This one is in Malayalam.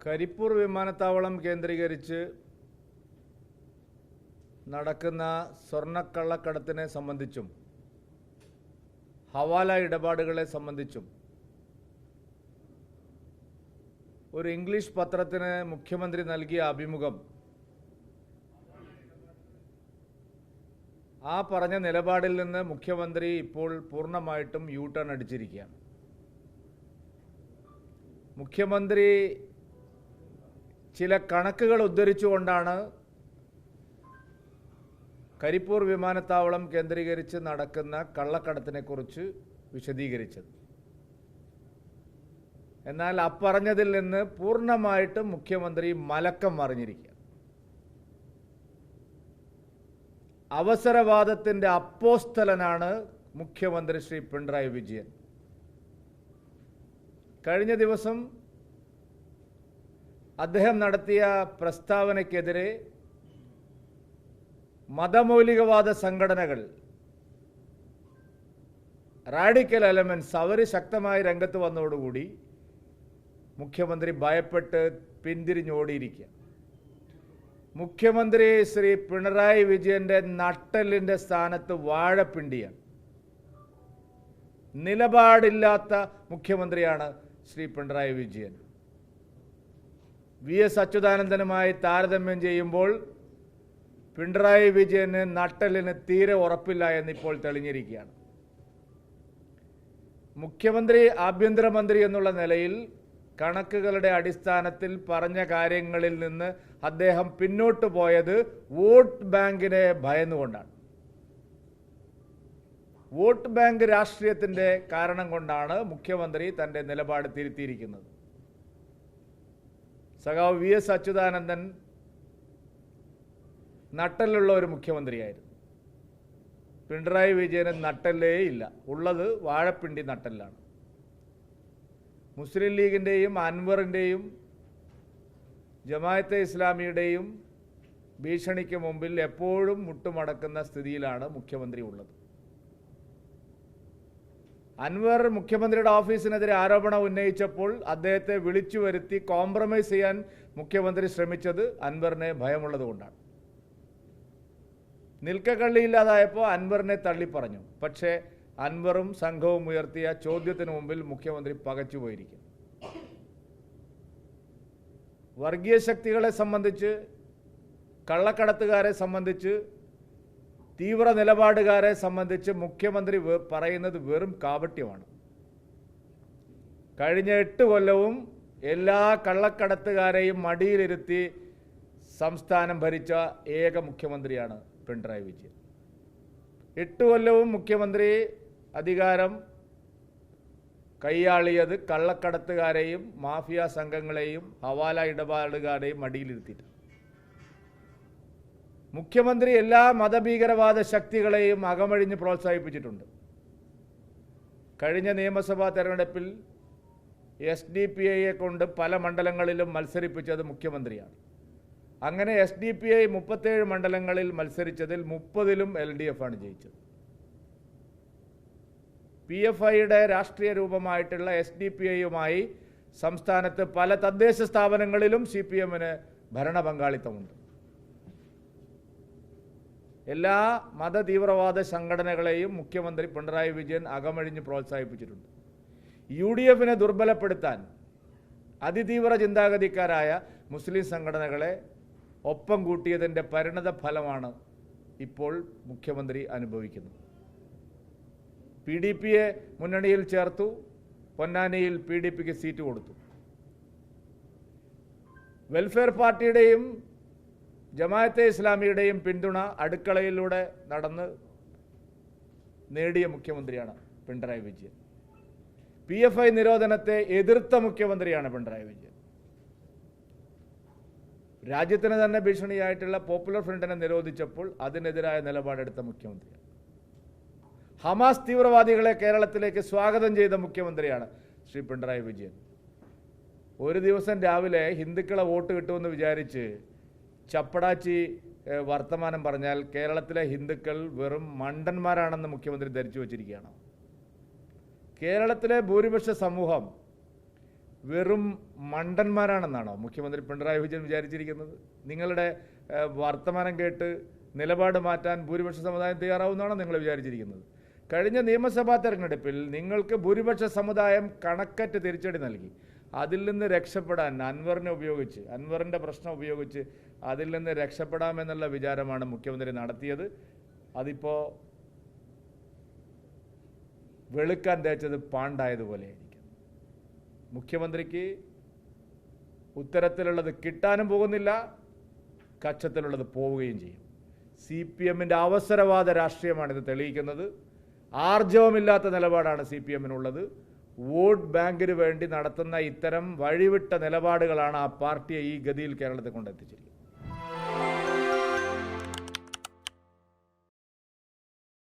കരിപ്പൂർ വിമാനത്താവളം കേന്ദ്രീകരിച്ച് നടക്കുന്ന സ്വർണ്ണക്കള്ളക്കടത്തിനെ സംബന്ധിച്ചും ഹവാല ഇടപാടുകളെ സംബന്ധിച്ചും ഒരു ഇംഗ്ലീഷ് പത്രത്തിന് മുഖ്യമന്ത്രി നൽകിയ അഭിമുഖം ആ പറഞ്ഞ നിലപാടിൽ നിന്ന് മുഖ്യമന്ത്രി ഇപ്പോൾ പൂർണ്ണമായിട്ടും യു ടേൺ അടിച്ചിരിക്കുകയാണ്. മുഖ്യമന്ത്രി ചില കണക്കുകൾ ഉദ്ധരിച്ചുകൊണ്ടാണ് കരിപ്പൂർ വിമാനത്താവളം കേന്ദ്രീകരിച്ച് നടക്കുന്ന കള്ളക്കടത്തിനെക്കുറിച്ച് വിശദീകരിച്ചത്. എന്നാൽ അപ്പറഞ്ഞതിൽ നിന്ന് പൂർണ്ണമായിട്ടും മുഖ്യമന്ത്രി മലക്കം മറിഞ്ഞിരിക്കുക. അവസരവാദത്തിൻ്റെ അപ്പോസ്തലനാണ് മുഖ്യമന്ത്രി ശ്രീ പിണറായി വിജയൻ. കഴിഞ്ഞ ദിവസം അദ്ദേഹം നടത്തിയ പ്രസ്താവനയ്ക്കെതിരെ മതമൗലികവാദ സംഘടനകൾ, റാഡിക്കൽ എലമെന്റ്സ് അവർ ശക്തമായി രംഗത്ത് വന്നതോടുകൂടി മുഖ്യമന്ത്രി ഭയപ്പെട്ട് പിന്തിരിഞ്ഞോടിയിരിക്കുക. മുഖ്യമന്ത്രി ശ്രീ പിണറായി വിജയന്റെ നട്ടെല്ലിൻ്റെ സ്ഥാനത്ത് വാഴപ്പിണ്ടിയാണ്. നിലപാടില്ലാത്ത മുഖ്യമന്ത്രിയാണ് ശ്രീ പിണറായി വിജയൻ. വി എസ് അച്യുതാനന്ദനുമായി താരതമ്യം ചെയ്യുമ്പോൾ പിണറായി വിജയന് നട്ടെല്ലിന് തീരെ ഉറപ്പില്ല എന്നിപ്പോൾ തെളിഞ്ഞിരിക്കുകയാണ്. മുഖ്യമന്ത്രി ആഭ്യന്തരമന്ത്രി എന്നുള്ള നിലയിൽ കണക്കുകളുടെ അടിസ്ഥാനത്തിൽ പറഞ്ഞ കാര്യങ്ങളിൽ നിന്ന് അദ്ദേഹം പിന്നോട്ട് പോയത് വോട്ട് ബാങ്കിനെ ഭയന്നുകൊണ്ടാണ്. വോട്ട് ബാങ്ക് രാഷ്ട്രീയത്തിൻ്റെ കാരണം കൊണ്ടാണ് മുഖ്യമന്ത്രി തൻ്റെ നിലപാട് തിരുത്തിയിരിക്കുന്നത്. സഖാവ് വി എസ് അച്യുതാനന്ദൻ നട്ടെല്ലുള്ള ഒരു മുഖ്യമന്ത്രിയായിരുന്നു. പിണറായി വിജയന് നട്ടെല്ലേ ഇല്ല, ഉള്ളത് വാഴപ്പിണ്ടി നട്ടെല്ലാണ്. മുസ്ലിം ലീഗിൻ്റെയും അൻവറിൻ്റെയും ജമാഅത്തെ ഇസ്ലാമിയുടെയും ഭീഷണിക്ക് മുമ്പിൽ എപ്പോഴും മുട്ടുമടക്കുന്ന സ്ഥിതിയിലാണ് മുഖ്യമന്ത്രി ഉള്ളത്. അൻവർ മുഖ്യമന്ത്രിയുടെ ഓഫീസിനെതിരെ ആരോപണം ഉന്നയിച്ചപ്പോൾ അദ്ദേഹത്തെ വിളിച്ചു വരുത്തി കോംപ്രമൈസ് ചെയ്യാൻ മുഖ്യമന്ത്രി ശ്രമിച്ചത് അൻവറിനെ ഭയമുള്ളതുകൊണ്ടാണ്. നിൽക്കക്കള്ളിയില്ലാതായപ്പോൾ അൻവറിനെ തള്ളിപ്പറഞ്ഞു. പക്ഷേ അൻവറും സംഘവും ഉയർത്തിയ ചോദ്യത്തിന് മുമ്പിൽ മുഖ്യമന്ത്രി പകച്ചുപോയിരിക്കും. വർഗീയ ശക്തികളെ സംബന്ധിച്ച്, കള്ളക്കടത്തുകാരെ സംബന്ധിച്ച്, തീവ്ര നിലപാടുകാരെ സംബന്ധിച്ച് മുഖ്യമന്ത്രി പറയുന്നത് വെറും കാപട്യമാണ്. കഴിഞ്ഞ 8 കൊല്ലവും എല്ലാ കള്ളക്കടത്തുകാരെയും മടിയിലിരുത്തി സംസ്ഥാനം ഭരിച്ച ഏക മുഖ്യമന്ത്രിയാണ് പിണറായി വിജയൻ. 8 കൊല്ലവും മുഖ്യമന്ത്രി അധികാരം കൈയാളിയത് കള്ളക്കടത്തുകാരെയും മാഫിയ സംഘങ്ങളെയും ഹവാല ഇടപാടുകാരെയും മടിയിലിരുത്തിയിട്ടാണ്. മുഖ്യമന്ത്രി എല്ലാ മതഭീകരവാദ ശക്തികളെയും അകമഴിഞ്ഞ് പ്രോത്സാഹിപ്പിച്ചിട്ടുണ്ട്. കഴിഞ്ഞ നിയമസഭാ തെരഞ്ഞെടുപ്പിൽ SDPIയെ കൊണ്ട് പല മണ്ഡലങ്ങളിലും മത്സരിപ്പിച്ചത് മുഖ്യമന്ത്രിയാണ്. അങ്ങനെ SDPI 37 മണ്ഡലങ്ങളിൽ മത്സരിച്ചതിൽ 30ലും LDF ആണ് ജയിച്ചത്. PFIയുടെ രാഷ്ട്രീയ രൂപമായിട്ടുള്ള SDPIയുമായി സംസ്ഥാനത്ത് പല തദ്ദേശ സ്ഥാപനങ്ങളിലും CPMന് ഭരണ പങ്കാളിത്തമുണ്ട്. എല്ലാ മതതീവ്രവാദ സംഘടനകളെയും മുഖ്യമന്ത്രി പിണറായി വിജയൻ അകമഴിഞ്ഞ് പ്രോത്സാഹിപ്പിച്ചിട്ടുണ്ട്. UDFനെ ദുർബലപ്പെടുത്താൻ അതിതീവ്ര ചിന്താഗതിക്കാരായ മുസ്ലിം സംഘടനകളെ ഒപ്പം കൂട്ടിയതിൻ്റെ പരിണത ഫലമാണ് ഇപ്പോൾ മുഖ്യമന്ത്രി അനുഭവിക്കുന്നത്. PDPയെ മുന്നണിയിൽ ചേർത്തു, പൊന്നാനിയിൽ PDPക്ക് സീറ്റ് കൊടുത്തു. വെൽഫെയർ പാർട്ടിയുടെയും ജമാഅത്തെ ഇസ്ലാമിയുടെയും പിന്തുണ അടുക്കളയിലൂടെ നടന്ന് നേടിയ മുഖ്യമന്ത്രിയാണ് പിണറായി വിജയൻ. PFI നിരോധനത്തെ എതിർത്ത മുഖ്യമന്ത്രിയാണ് പിണറായി വിജയൻ. രാജ്യത്തിന് തന്നെ ഭീഷണിയായിട്ടുള്ള പോപ്പുലർ ഫ്രണ്ടിനെ നിരോധിച്ചപ്പോൾ അതിനെതിരായ നിലപാടെടുത്ത മുഖ്യമന്ത്രിയാണ്. ഹമാസ് തീവ്രവാദികളെ കേരളത്തിലേക്ക് സ്വാഗതം ചെയ്ത മുഖ്യമന്ത്രിയാണ് ശ്രീ പിണറായി വിജയൻ. ഒരു ദിവസം രാവിലെ ഹിന്ദുക്കളെ വോട്ട് കിട്ടുമെന്ന് വിചാരിച്ച് ചപ്പടാച്ചി വർത്തമാനം പറഞ്ഞാൽ കേരളത്തിലെ ഹിന്ദുക്കൾ വെറും മണ്ടന്മാരാണെന്ന് മുഖ്യമന്ത്രി ധരിച്ചു വച്ചിരിക്കുകയാണ്. കേരളത്തിലെ ഭൂരിപക്ഷ സമൂഹം വെറും മണ്ടന്മാരാണെന്നാണോ മുഖ്യമന്ത്രി പിണറായി വിജയൻ വിചാരിച്ചിരിക്കുന്നത്? നിങ്ങളുടെ വർത്തമാനം കേട്ട് നിലപാട് മാറ്റാൻ ഭൂരിപക്ഷ സമുദായം തയ്യാറാവുന്നതാണോ നിങ്ങൾ വിചാരിച്ചിരിക്കുന്നത്? കഴിഞ്ഞ നിയമസഭാ തെരഞ്ഞെടുപ്പിൽ നിങ്ങൾക്ക് ഭൂരിപക്ഷ സമുദായം കണക്കറ്റ് തിരിച്ചടി നൽകി. അതിൽ നിന്ന് രക്ഷപ്പെടാൻ അൻവറിൻ്റെ പ്രശ്നം ഉപയോഗിച്ച് അതിൽ നിന്ന് രക്ഷപ്പെടാമെന്നുള്ള വിചാരമാണ് മുഖ്യമന്ത്രി നടത്തിയത്. അതിപ്പോൾ വെളുക്കാൻ തേച്ചത് പാണ്ടായതുപോലെയായിരിക്കും. മുഖ്യമന്ത്രിക്ക് ഉത്തരത്തിലുള്ളത് കിട്ടാനും പോകുന്നില്ല, കക്ഷത്തിലുള്ളത് പോവുകയും ചെയ്യും. CPMൻ്റെ അവസരവാദ രാഷ്ട്രീയമാണിത് തെളിയിക്കുന്നത്. ആർജവമില്ലാത്ത നിലപാടാണ് CPMനുള്ളത്. വോട്ട് ബാങ്കിന് വേണ്ടി നടത്തുന്ന ഇത്തരം വഴിവിട്ട നിലപാടുകളാണ് ആ പാർട്ടിയെ ഈ ഗതിയിൽ കേരളത്തെ കൊണ്ടെത്തിച്ചിരിക്കുന്നത്.